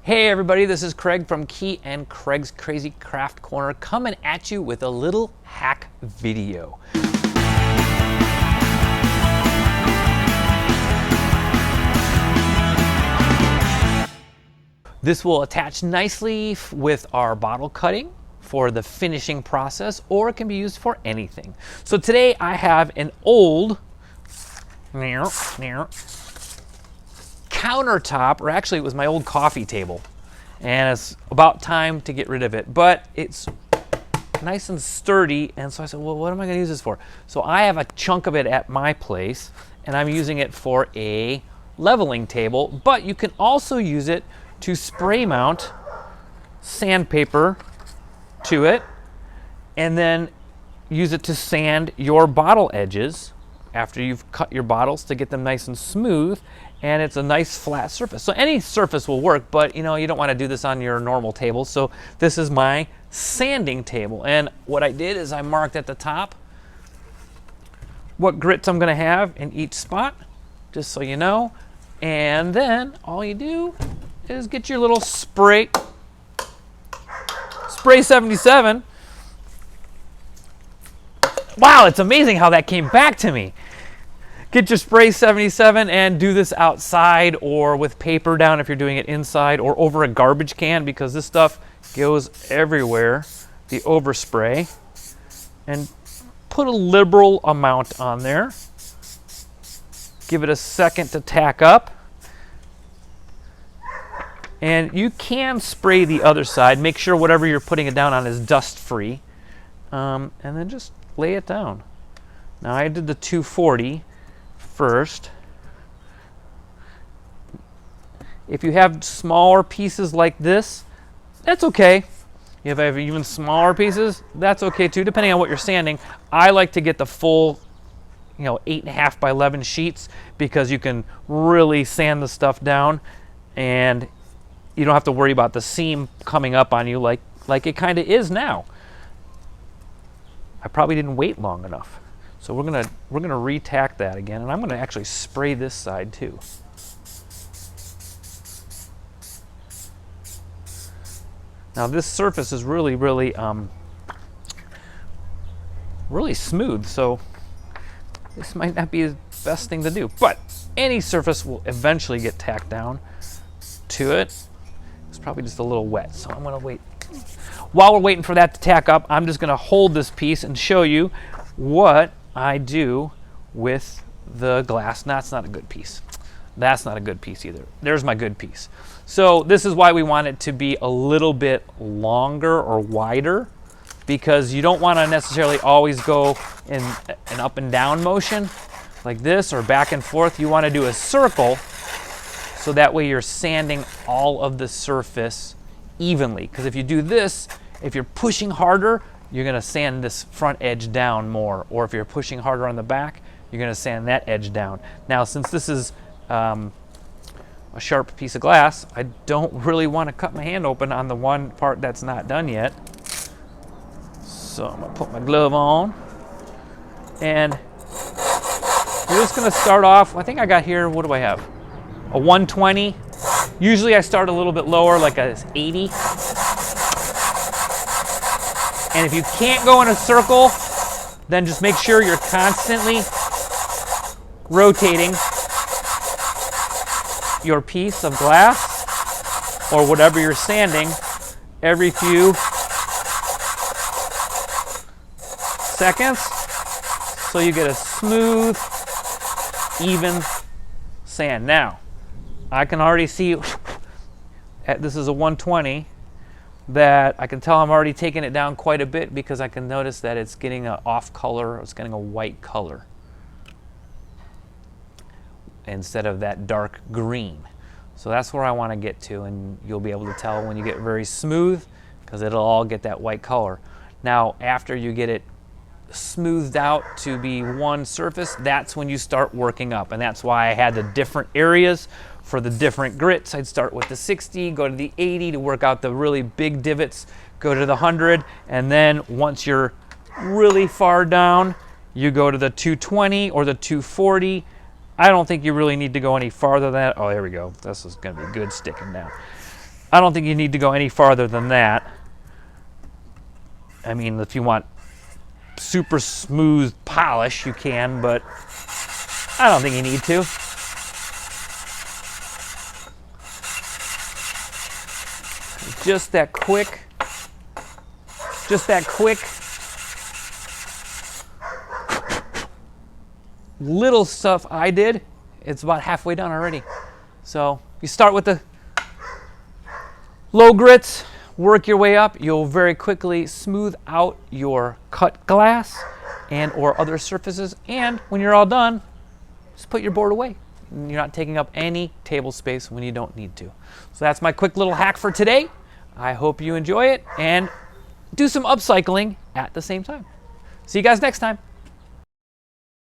Hey everybody, this is Craig from Key and Craig's Crazy Craft Corner coming at you with a little hack video. This will attach nicely with our bottle cutting for the finishing process, or it can be used for anything. So today I have an old countertop, or actually it was my old coffee table, and it's about time to get rid of it, but it's nice and sturdy. And so I said, well, what am I going to use this for? So I have a chunk of it at my place and I'm using it for a leveling table, but you can also use it to spray mount sandpaper to it and then use it to sand your bottle edges after you've cut your bottles to get them nice and smooth, and it's a nice flat surface. So any surface will work, but you don't want to do this on your normal table. So this is my sanding table, and what I did is I marked at the top what grits I'm going to have in each spot, just so you know, and then all you do is get your little spray 77. Wow, it's amazing how that came back to me. Get your spray 77 and do this outside or with paper down if you're doing it inside, or over a garbage can, because this stuff goes everywhere, the overspray. And put a liberal amount on there. Give it a second to tack up. And you can spray the other side. Make sure whatever you're putting it down on is dust free. And then just lay it down. Now I did the 240 first. If you have smaller pieces like this, that's okay. If I have even smaller pieces, that's okay too, depending on what you're sanding. I like to get the full 8.5 by 11 sheets, because you can really sand the stuff down and you don't have to worry about the seam coming up on you like it kind of is now. I probably didn't wait long enough. So we're gonna retack that again, and I'm gonna actually spray this side too. Now this surface is really smooth, so this might not be the best thing to do, but any surface will eventually get tacked down to it. It's probably just a little wet, so I'm gonna wait. While we're waiting for that to tack up, I'm just gonna hold this piece and show you what I do with the glass. That's not a good piece. That's not a good piece either. There's my good piece. So this is why we want it to be a little bit longer or wider, because you don't want to necessarily always go in an up and down motion like this or back and forth. You want to do a circle, so that way you're sanding all of the surface evenly. Because if you do this, if you're pushing harder, you're going to sand this front edge down more, or if you're pushing harder on the back, you're going to sand that edge down. Now, since this is a sharp piece of glass, I don't really want to cut my hand open on the one part that's not done yet. So I'm going to put my glove on, and we're just going to start off. I think I got here, what do I have? A 120. Usually I start a little bit lower, like a 80. And if you can't go in a circle, then just make sure you're constantly rotating your piece of glass or whatever you're sanding every few seconds, so you get a smooth, even sand. Now, I can already see this is a 120, that I can tell I'm already taking it down quite a bit, because I can notice that it's getting an off color, it's getting a white color instead of that dark green. So that's where I want to get to, and you'll be able to tell when you get very smooth, because it'll all get that white color. Now, after you get it smoothed out to be one surface, that's when you start working up, and that's why I had the different areas for the different grits. I'd start with the 60, go to the 80 to work out the really big divots, go to the 100, and then once you're really far down, you go to the 220 or the 240. I don't think you really need to go any farther than that. Oh, there we go. This is going to be good sticking down. I don't think you need to go any farther than that. I mean, if you want super smooth polish, you can, but I don't think you need to. Just that quick little stuff I did, it's about halfway done already. So you start with the low grits, work your way up. You'll very quickly smooth out your cut glass and or other surfaces. And when you're all done, just put your board away. You're not taking up any table space when you don't need to. So that's my quick little hack for today. I hope you enjoy it and do some upcycling at the same time. See you guys next time.